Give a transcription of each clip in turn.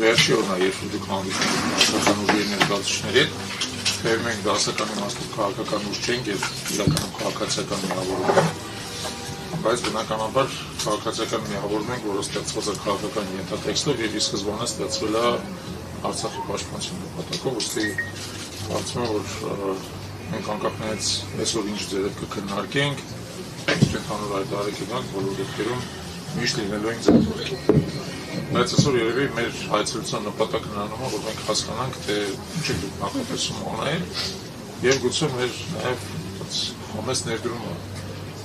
վերջի օրն է, երբ դուք հանդիպում եք քաղաքական ուժերի ներկայացուցիչների հետ, թե մենք դասական իմաստով քաղաքական ուժ չենք եւ իրականում քաղաքացիական միավորում ենք, բայց բնականաբար քաղաքացիական միավորում ենք, որը ստեղծված է քաղաքական ենթատեքստով եւ ի սկզբանե ստեղծվել է Արցախի պաշտպանության նպատակով, ուստի կարծում եմ, որ մենք անկախներից այսօր ինչ ձեռք կքննարկենք, ընդհանուր հայտարարքի դրանք բոլոր դեպքերում միշտ լինելու են ձեռքբերքի։ Բայց այսօր երևի մեր հայցելության նպատակն անում է, որ մենք հասկանանք, թե ինչ է դուք նախատեսում անել եւ գուցե մեր նաեւ համեստ ներդրումը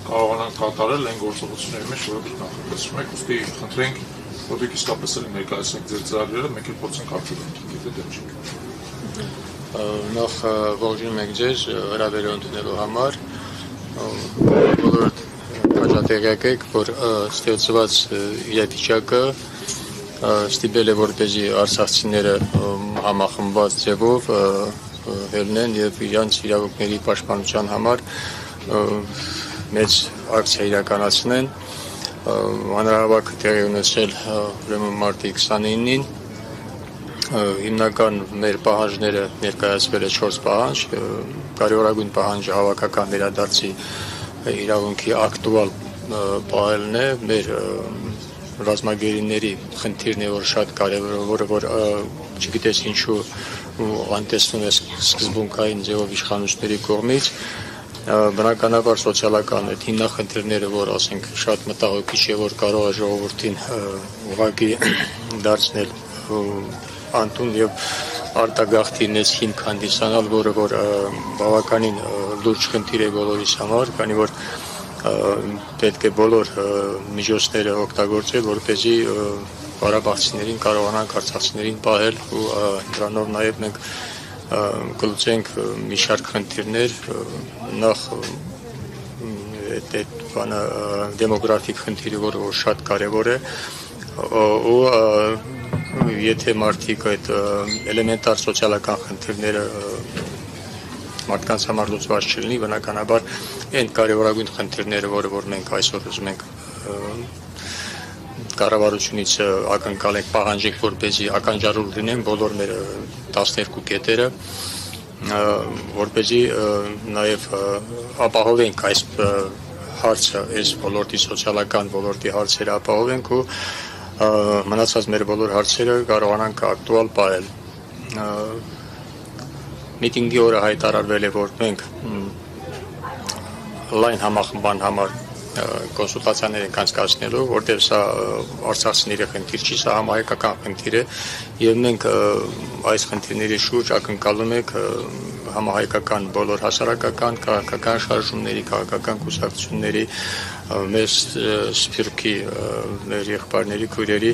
կարողանանք կատարել այն գործողությունների մեջ, որը դուք նախատեսում եք, ուստի խնդրենք, որ դուք իսկապես էլ ներկայացնեք ձեր ծրագրերը, մենք էլ փորձենք արձագանքել, եթե դեռ չի։ Նախ ողջունում ենք ձեզ հրավերը ընդունելու համար, բոլոր հաջատեղյակ եք, որ ստեղծված իրավիճակը ստիպել է, որպեսզի արցախցիները համախմբված ձևով ելնեն եւ իրանց իրավունքների պաշտպանության համար մեծ ակցիա իրականացնեն, հանրահավաքը տեղի ունեցել ուրեմն մարտի 29-ին, հիմնական մեր պահանջները ներկայացվել է 4 պահանջ, կարևորագույն պահանջը հավաքական վերադարձի իրավունքի ակտուալ պահելն է, մեր ռազմագերիների խնդիրն է, որ շատ կարևոր է, որը չգիտես ինչու անտեսվում է սկզբունքային ձևով իշխանությունների կողմից, բնականաբար սոցիալական այդ հիմնախնդիրները, որ ասենք շատ մտահոգիչ է, որ կարող է ժողովրդին ուղղակի դարձնել անտուն եւ արտագաղթի մեծ հիմք հանդիսանալ, որը որ բավականին լուրջ խնդիր է բոլորիս համար, քանի որ պետք է բոլոր միջոցները օգտագործել, որպեսզի ղարաբաղցիներին կարողանանք արցախցիներին պահել ու դրանով նաեւ մենք կլուծենք մի շարք խնդիրներ, նախ այդ բանը դեմոգրաֆիկ խնդիրը, որը շատ կարևոր է, ու եթե մարդիկ այդ էլեմենտար սոցիալական խնդիրները մարդկանց համար լուծված չլինի, բնականաբար այն կարևորագույն խնդիրները, որ մենք այսօր ուզում ենք կառավարությունից ակնկալենք, պահանջենք, որպեսզի ականջարույլ լինեն բոլոր մեր 12 կետերը, որպեսզի նաև ապահովենք այս հարցը, այս ոլորտի սոցիալական ոլորտի հարցերը ապահովենք ու մնացած մեր բոլոր հարցերը կարողանանք ակտուալ պահել։ Միտինգի օրը հայտարարվել է, որ մենք լայն համախմբման համար կոնսուլտացիաներ ենք անցկացնելու, որտեղ սա արցախցիների խնդիր չի, սա համահայկական խնդիր է եւ մենք այս խնդիրների շուրջ ակնկալում ենք համահայկական բոլոր հասարակական, քաղաքական շարժումների, քաղաքական կուսակցությունների, մեր սփյուռքի մեր եղբայրների, քույրերի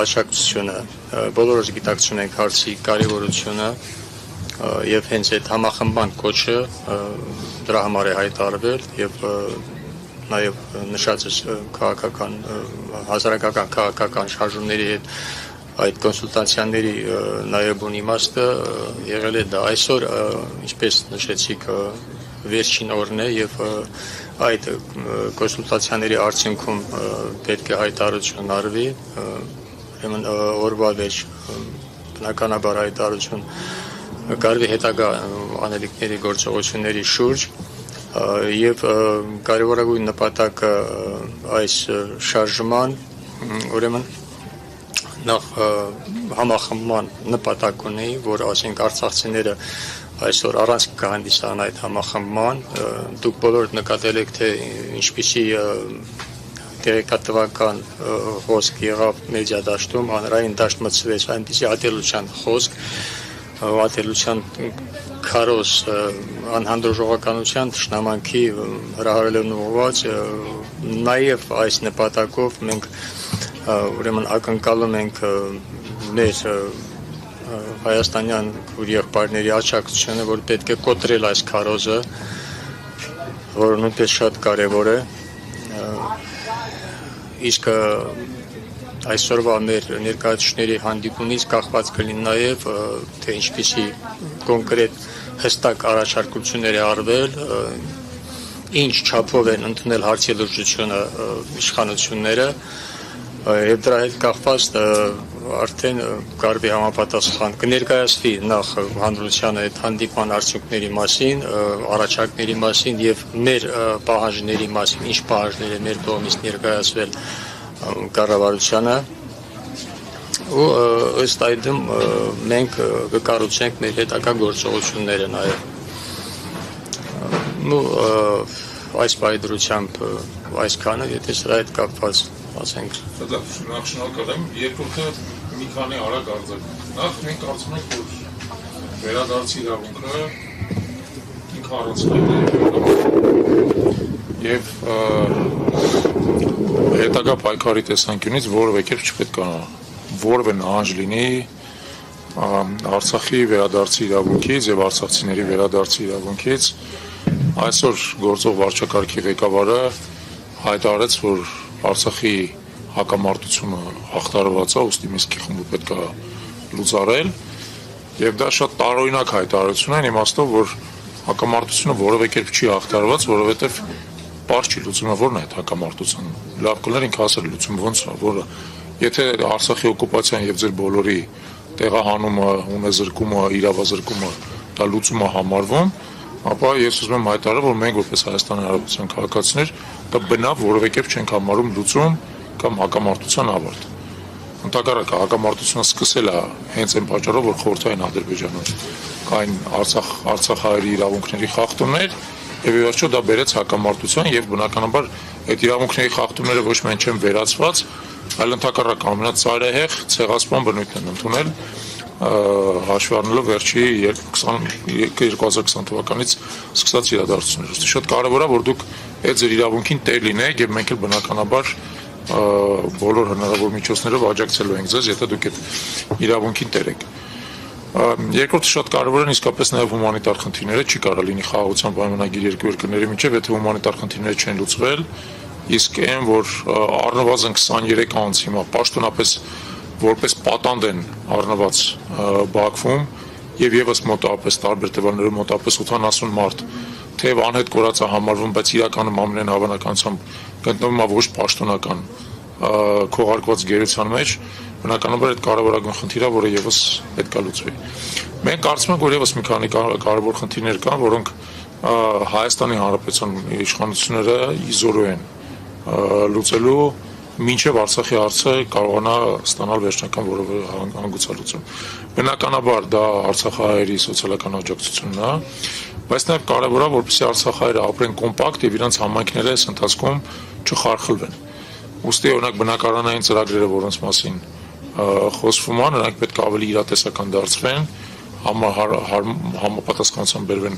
աջակցությունը, բոլորս գիտակցում ենք հարցի կարևորությունը եւ հենց այդ համախմբման կոչը դրա համար է հայտարարվել եւ նաև նշածս քաղաքական հասարակական քաղաքական շարժումների հետ այդ կոնսուլտացիաների նաև բուն իմաստը եղել է դա այսօր, ինչպես նշեցիք, վերջին օրն է եւ այդ կոնսուլտացիաների արդյունքում պետք է հայտարարություն արվի, ուրեմն օրվա վերջ բնականաբար հայտարարություն կարվի հետագա անելիքների գործողությունների շուրջ եւ կարևորագույն նպատակը այս շարժման ուրեմն նախ համախմբման նպատակ ունի, որ ասենք արցախցիները այսօր առանց կհանդիսանան այդ համախմբման, դուք բոլորդ նկատել եք, թե ինչպիսի տեղեկատվական խոսք եղավ մեդիա դաշտում, հանրային դաշտ մտցվեց այնպիսի ատելության խոսք, ատելության քարոզ անհանդուրժողականության թշնամանքի հրահարելուն ուղղված, նաև այս նպատակով մենք ուրեմն ակնկալում ենք մեր հայաստանյան եղբայրների աջակցությունը, որ պետք է կոտրել այս քարոզը, որը նույնպես շատ կարևոր է, իսկ այսօրվա մեր ներկայացուցիչների հանդիպումից կախված կլինի նաև թե ինչպիսի կոնկրետ հստակ առաջարկություններ է արվել, ինչ չափով են ընդունել հարցի լրջությունը իշխանությունները, Եվ դրա հետ կապված արդեն կարելի համապատասխան կներկայացվի նախ հանրությանը այդ հանդիպման արդյունքների մասին, առաջարկների մասին եւ մեր պահանջների մասին, ինչ պահանջներ է մեր կողմից ներկայացվել կառավարությանը ու ըստ այդմ մենք կկառուցենք մեր հետագա գործողությունները նաեւ այս պայդրությամբ այսքանը եթե սրա հետ կապված ասենք դա շնորհակալ եմ երկրորդը մի քանի արագ արձագանք նախ մենք կարծում ենք որ վերադարձի իրավունքը ինքը առանցքային է եւ հետագա պայքարի տեսանկյունից որևէ կերպ չպետք է որևէ նահանջ լինի Արցախի վերադարձի իրավունքից եւ արցախցիների վերադարձի իրավունքից այսօր գործող վարչակարգի ղեկավարը հայտարարեց որ Արցախի հակամարտությունը հաղթարված է, ուստի Մինսկի խումբը պետք է լուծարել եւ դա շատ տարօրինակ հայտարարություն է, իմաստով որ հակամարտությունը որևէ կերպ չի հաղթարված, որովհետեւ բարձ չի լուծումը որն է այդ հակամարտությունը։ Լավ կներ ինքը ասել լուծումը ոնց է, որը եթե Արցախի օկուպացիան եւ ձեր բոլորի տեղահանումը, ունեզրկումը, իրավազրկումը դա լուծումը համարվում, ապա ես ուզում եմ հայտարարել, որ մենք որպես Հայաստանի Հանրապետության քաղաքացիներ դա բնավ որևէ կերպ չենք համարում լուծում կամ հակամարտության ավարտ։ Ընդհակառակը հակամարտությունը սկսել է հենց այն պատճառով, որ խորհրդային Ադրբեջանում կային Արցախահայերի իրավունքների խախտումներ եւ ի վերջո դա բերեց հակամարտության եւ բնականաբար այդ իրավունքների խախտումները ոչ միայն չեն վերացված, այլ ընդհակառակը ամենածայրահեղ ցեղասպան բնույթն են ընդունել հաշվի առնելով վերջի 2020 թվականից սկսած իրադարձությունները։ Շատ կարևոր է որ դուք այդ ձեր իրավունքին տեր լինեք եւ մենք էլ բնականաբար բոլոր հնարավոր միջոցներով աջակցելու ենք ձեզ, եթե դուք այդ իրավունքին տեր եք։ Երկրորդը շատ կարևոր են իսկապես նաեւ հումանիտար խնդիրները, չի կարող լինի խաղաղության պայմանագիր երկու երկրների միջեւ, եթե հումանիտար խնդիրները չեն լուծվել, իսկ այն որ առնվազն 23 անց հիմա պաշտոնապես որպես պատանդ են առնված Բաքվում եւ եւս մոտավորապես տարբեր տվյալներով մոտավորապես 80 մարդ թեև անհետ կորած է համարվում, բայց իրականում ամենայն հավանականությամբ գտնվում է ոչ պաշտոնական քողարկված գերության մեջ, բնականաբար այդ կարևորագույն խնդիրը, որը եւս պետք է լուծվի։ Մենք կարծում ենք, որ եւս մի քանի կարևոր խնդիրներ կան, որոնք Հայաստանի Հանրապետության իշխանությունները իզորու են լուծելու մինչև Արցախի հարցը կարողանա ստանալ վերջնական որևէ հանգուցալուծում։ Բնականաբար դա Արցախահայերի սոցիալական աջակցությունն է, բայց նաև կարևոր է, որպեսզի Արցախահայերը ապրեն կոմպակտ եւ իրենց համայնքները այս ընթացքում չխարխլվեն։ Ուստի օրինակ բնակարանային ծրագրերը, որոնց մասին խոսվում է, նրանք պետք է ավելի իրատեսական դարձվեն, համապատասխանությամբ բերվեն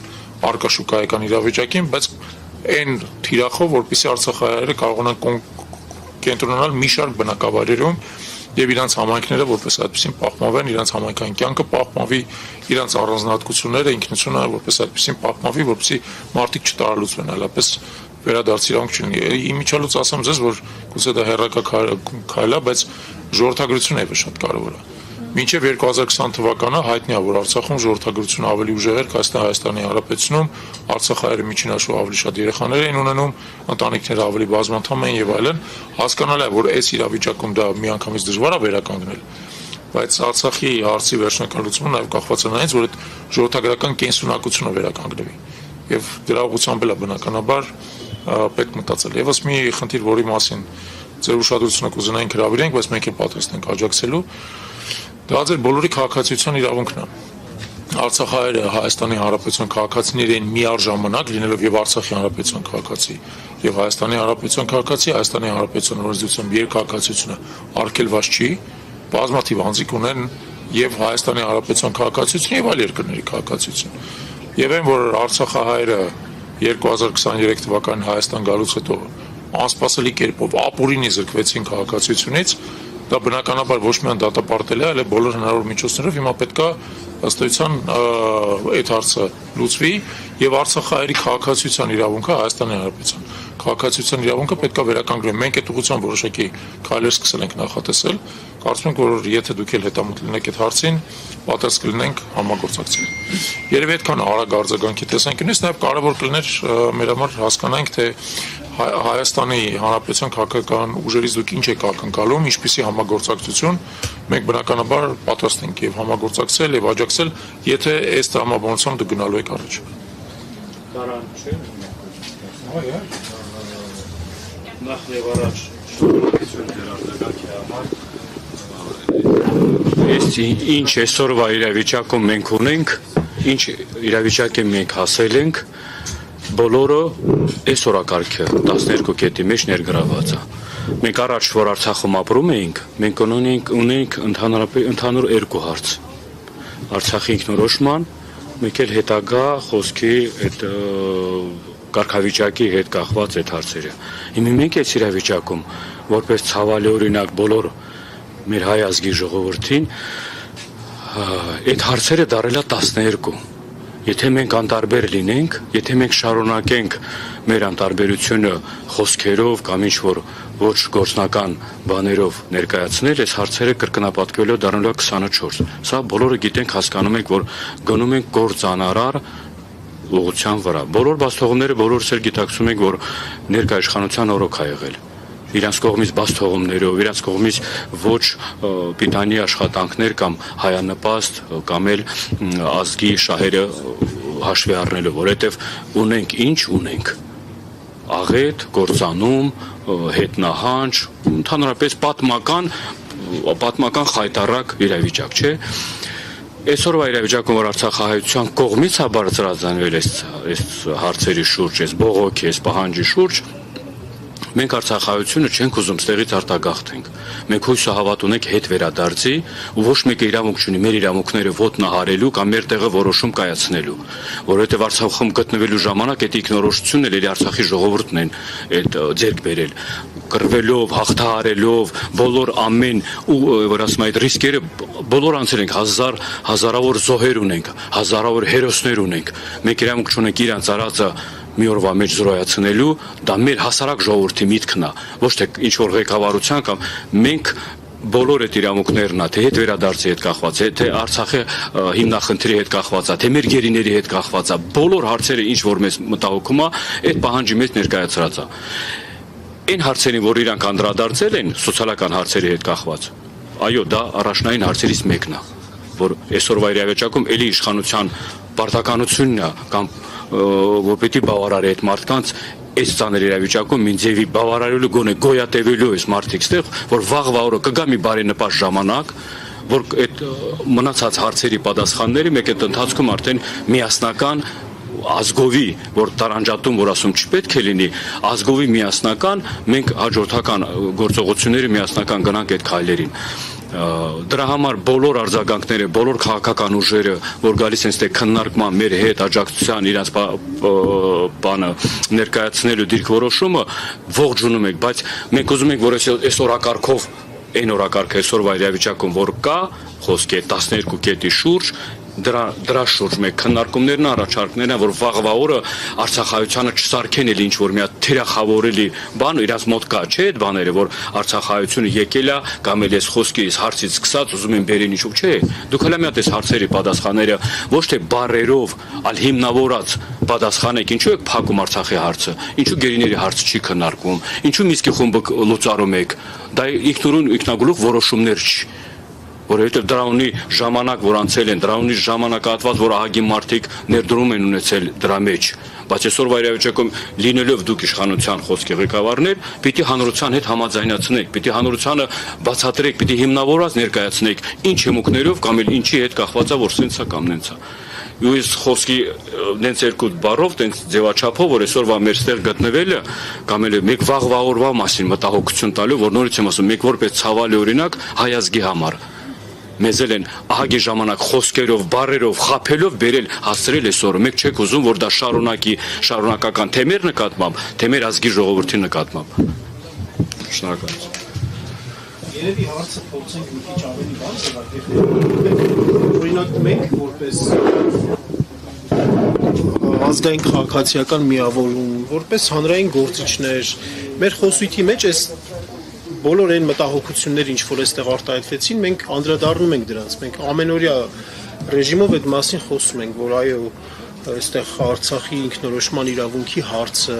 արկա շուկայական իրավիճակին, բայց այն թիրախով, որպեսզի Արցախահայերը կարողանան կենտրոնանալ մի շարք բնակավայրերում եւ իրանց համայնքները որպես այդպեսին պահպանվեն, իրանց համայնքային կյանքը պահպանվի, իրանց առանձնահատկությունները, ինքնությունը որպես այդպեսին պահպանվի, որպեսզի մարդիկ չտարալուծվեն, այլապես վերադարձի իրավունք չունի։ Իմիջիալուց ասեմ ձեզ, որ գուցե դա հերրակա քայլ է, բայց ժողովրդագրությունը եւս շատ կարեւոր է։ Մինչև 2020 թվականը հայտնի է, որ Արցախում ժողովրդագրությունը ավելի ուժեղ էր, քան Հայաստանի Հանրապետությունում, Արցախահայերը միջին հաշվով ավելի շատ երեխաներ էին ունենում, ընտանիքները ավելի բազմանդամ էին եւ այլն, հասկանալի է, որ այս իրավիճակում դա միանգամից դժվար է վերականգնել, բայց Արցախի հարցի վերջնական լուծումը նաեւ կախված է նրանից, որ այդ ժողովրդագրական կենսունակությունը վերականգնվի եւ դրա ուղղությամբ էլ բնականաբար պետք մտածել։ Եվս մի խնդիր, որի մասին ձեր ուշադրությունը կուզենայինք հրավիրենք, բայց մենք էլ պատրաստ ենք աջակցելու, դա ձեր բոլորի քաղաքացիության իրավունքն է։ Արցախահայերը Հայաստանի Հանրապետության քաղաքացիներ են միառժամանակ լինելով եւ Արցախի Հանրապետության քաղաքացի եւ Հայաստանի Հանրապետության քաղաքացի, Հայաստանի Հանրապետության օրենսդրությամբ երկհաղաքացիությունը արգելված չի, բազմաթիվ անձիկ ունեն եւ Հայաստանի Հանրապետության քաղաքացիություն եւ այլ երկրների քաղաքացիություն։ Եվ այն որ Արցախահայերը 2023 թվականին Հայաստան գալուց հետո անսպասելի կերպով ապուրինի զրկվեցին քաղաքացիությունից, դա բնականաբար ոչ միայն դատապարտել է, այլ բոլոր հնարավոր միջոցներով հիմա պետք է ըստ էության այդ հարցը լուծվի եւ Արցախահայերի քաղաքացիության իրավունքը Հայաստանի Հանրապետության քաղաքացիության իրավունքը պետք է վերականգնվի։ Մենք այդ ուղղությամբ որոշակի քայլեր սկսել ենք նախատեսել։ Կարծում ենք, որ եթե դուք էլ հետամուտ լինեք այդ հարցին, պատրաստ կլինենք համագործակցել։ Երևի այդքան արագ արձագանքի տեսանկյունից նաև կարևոր կլիներ մեր համար հասկանանք, թե Հայաստանի Հանրապետության քաղաքական ուժերից դուք ինչ եք ակնկալում, ինչպիսի համագործակցություն, մենք բնականաբար պատրաստ ենք եւ համագործակցել եւ աջակցել, եթե այս տրամաբանությամբ դուք գնալու եք առաջ։ Կարան չէ։ Նախ եւ առաջ շնորհակալություն ձեր արտադրանքի համար։ Այս ինչ այսօրվա իրավիճակում մենք ունենք, ինչ իրավիճակի մենք հասել ենք, բոլորը այս օրակարգը 12 կետի մեջ ներգրաված է։ Մենք առաջ որ Արցախում ապրում էինք, մենք ունենք ընդհանուր երկու հարց։ Արցախի ինքնորոշման, մեկ էլ հետագա խոսքի այդ կարգավիճակի հետ կախված այդ հարցերը։ Հիմա մենք այս իրավիճակում, որպես ցավալի օրինակ բոլոր մեր հայ ազգի ժողովրդին, այդ հարցերը դարել է 12։ Եթե մենք անտարբեր լինենք, եթե մենք շարունակենք մեր անտարբերությունը խոսքերով կամ ինչ-որ ոչ գործնական բաներով ներկայացնել, այս հարցերը կրկնապատկվելով դառնալու է 24։ Սա բոլորը գիտենք, հասկանում ենք, որ գնում ենք գործանարար ուղղության վրա։ Բոլոր բացթողումները բոլորս էլ գիտակցում ենք, որ ներկայ իշխանության օրոք է եղել։ Իրանց կողմից բաց թողումներով, իրանց կողմից ոչ պիտանի աշխատանքներ կամ հայանպաստ կամ էլ ազգի շահերը հաշվի առնելով, որովհետև ունենք ինչ ունենք։ Աղետ, կործանում, հետնահանջ, ընդհանրապես պատմական խայտառակ իրավիճակ, չէ՞։ Այսօրվա իրավիճակում որ Արցախահայության կողմից է բարձրացվել այս հարցերի շուրջ, այս բողոքի, այս պահանջի շուրջ, մենք Արցախահայությունը չենք ուզում ստեղից արտագաղթենք։ Մենք հույսը հավատ ունենք հետ վերադարձի ու ոչ մեկը իրավունք չունի մեր իրավունքները ոտնահարելու կամ մեր տեղը որոշում կայացնելու, որովհետև Արցախում գտնվելու ժամանակ այդ ինքնորոշությունն էլ Արցախի ժողովուրդն են այդ ձեռք բերել, կռվելով, հաղթահարելով, բոլոր ամեն որ ասում այդ ռիսկերը բոլոր անցել ենք, հազարավոր զոհեր ունենք, հազարավոր հերոսներ ունենք։ Մենք իրավունք չունենք իրանց արածը մի օրվա մեջ զրոյացնելու, դա մեր հասարակ ժողովրդի միտքն է, ոչ թե ինչ որ ղեկավարության կամ մենք բոլոր այդ իրավունքներն է, թե հետ վերադարձի հետ կախված է, թե Արցախի հիմնախնդրի հետ կախված է, թե մեր գերիների հետ կախված է, բոլոր հարցերը ինչ որ մեզ մտահոգում է, այդ պահանջի մեջ ներկայացրած է։ Այն հարցերին, որ իրանք անդրադարձել են սոցիալական հարցերի հետ կախված, այո, դա առաջնային հարցերից մեկն է, որ այսօրվա իրավիճակում էլի իշխանության պարտականությունն է կամ որ պետք է բավարարի այդ մարդկանց այս ցաներ իրավիճակում ինձ եւի բավարարելու գոնե գոյատևելու այս մարդիկ ստեղ, որ վաղվա օրը կգա մի բարենպաստ ժամանակ, որ այդ մնացած հարցերի պատասխանները մեկ այդ ընթացքում արդեն միասնական ազգովի, որ տարանջատում, որ ասում չպետք է լինի, ազգովի միասնական մենք հաջորդական գործողությունները միասնական գնանք այդ քայլերին։ Դրա համար բոլոր արձագանքները, բոլոր քաղաքական ուժերը, որ գալիս են ստե քննարկման մեր հետ աջակցության իրաց բանը ներկայացնելու դիրքորոշումը ողջունում ենք, բայց մենք ուզում ենք, որ այս օրակարգով այն օրակարգը այսօրվա իրավիճակում որ կա, խոսքի 12 կետի շուրջ դրա շուրջ մեկ քննարկումներն առաջարկներն որ վաղվա օրը Արցախահայությանը չսարքեն էլ ինչ որ մի հատ թիրախավորելի բան իրաց մոտ կա, չէ՞ այդ բաները որ Արցախահայությունը եկել է կամ էլ ես խոսքից հարցից սկսած ուզում եմ բերեն ինչու չէ դուք հələ մի հատ այս հարցերի պատասխանները ոչ թե բառերով, այլ հիմնավորած պատասխանեք ինչու եք փակում Արցախի հարցը, ինչու գերիների հարցը չի քննարկվում, ինչու Միսկի խումբը լուծարում եք, դա ինքնագլուխ որոշումներ չի որովհետև դրա ունի ժամանակ, որ անցել են, դրա ունի ժամանակահատված, որ ահագին մարդիկ ներդրում են ունեցել դրա մեջ, բայց այսօրվա իրավիճակում լինելով դուք իշխանության խոսքի ղեկավարներ, պիտի հանրության հետ համաձայնացնեք, պիտի հանրությանը բացատրեք, պիտի հիմնավորած ներկայացնեք, ինչ հիմունքներով կամ էլ ինչի հետ կախված է, որ սենց է կամ նենց է։ Ու այս խոսքի նենց երկու բառով, նենց ձևաչափով, որ այսօրվա մեր ստեղ գտնվելը կամ էլ մեկ վաղվա օրվա մասին մտահոգություն տալու, որ նորից եմ ասում, մեկ որպես ցավալի օրինակ հայ ազգի համար մեզ են ահագի ժամանակ խոսքերով, բառերով, խաբելով բերել հասցրել այսօրը։ Մեկ չեք ուզում, որ դա շարունակական թե մեր նկատմամբ, թե մեր ազգի ժողովրդի նկատմամբ։ Շնորհակալություն։ Երևի հարցը փորձենք մի քիչ ավելի բարձ ձևակերպել։ Օրինակ մենք որպես ազգային քաղաքացիական միավորում, որպես հանրային գործիչներ, մեր խոսույթի մեջ այս բոլոր այն մտահոգությունները, ինչ որ այստեղ արտահայտվեցին, մենք անդրադառնում ենք դրանց։ Մենք ամենօրյա ռեժիմով այդ մասին խոսում ենք, որ այո, այստեղ Արցախի ինքնորոշման իրավունքի հարցը,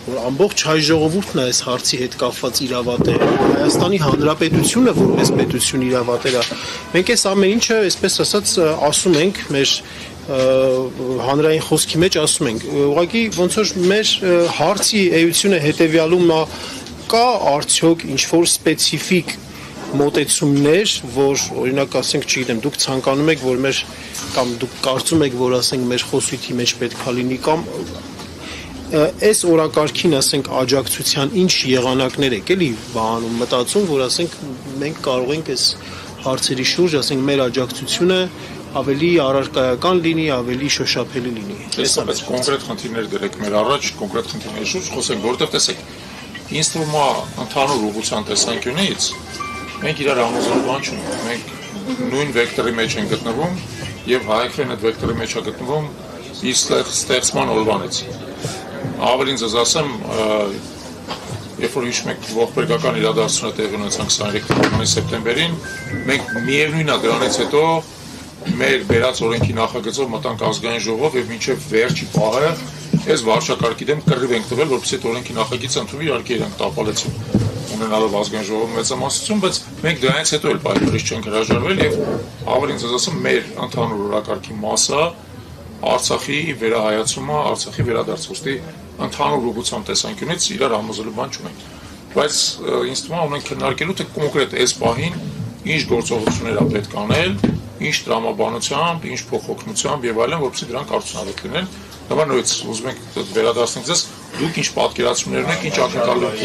որ ամբողջ հայ ժողովուրդն է այս հարցի հետ կապված իրավատերը, Հայաստանի Հանրապետությունը որպես պետություն իրավատերը։ Մենք այս ամեն ինչը, այսպես ասած, ասում ենք մեր հանրային խոսքի մեջ ասում ենք, ուղղակի ոնց որ մեր հարցի էությունը հետևյալում կա արդյոք ինչ-որ սպეციფիկ մոտեցումներ, որ օրինակ ասենք, չգիտեմ, դուք ցանկանում եք, որ մեր կամ դուք կարծում եք, որ ասենք մեր խոսույթի մեջ պետքա լինի կամ այս օրակարգին ասենք աջակցության ինչ եղանակներ եք էլի բանում մտածում, որ ասենք մենք կարող ենք այս հարցերի շուրջ ասենք մեր աջակցությունը ավելի առարկայական լինի, ավելի շոշափելի լինի։ Այսպես կոնկրետ խնդիրներ դրեք մեր առաջ, կոնկրետ խնդիրների շուրջ խոսենք, որովհետև տեսեք, ինձ թվում է ընդհանուր ուղղության տեսանկյունից մենք իրար համոզող բան չունենք, մենք նույն վեկտորի մեջ ենք գտնվում եւ հայերեն այդ վեկտորի մեջ է գտնվում իր ստեղծման օրվանից։ Ավելին ձեզ ասեմ, երբ որ հիշում եք ողբերգական իրադարձությունը տեղի ունեցան 23 թվականի սեպտեմբերին, մենք միևնույն է դրանից հետո մեր վերած օրենքի նախագծով մտանք ազգային ժողով եւ մինչեւ վերջի պահը այս վարչակարգի դեմ կռիվ ենք տվել, որպեսզի այդ օրենքի նախագիծը ընդունվի, իհարկե իրանք տապալեցին ունենալով ազգային ժողովի մեծամասնություն, բայց մենք դրանից հետո էլ պայքարից չենք հրաժարվել եւ ավելին ձեզ ասեմ, մեր ընդհանուր օրակարգի մասը Արցախի վերահայացումը, Արցախի վերադարձ ընդհանուր ուղղության տեսանկյունից իրար համոզելու բան չունենք։ Բայց ինձ թվում է ունենք քննարկելու թե կոնկրետ այս պահին ինչ գործողություններ է պետք անել, ինչ տրամաբանությամբ, ինչ փոխօգնությամբ եւ այլն, որպեսզի դրանք արդյունավետ լինեն։ Նման նույնիսկ ուզում ենք վերադարձնել ձեզ, դուք ինչ պատկերացումներ ունեք, ինչ ակնկալում եք։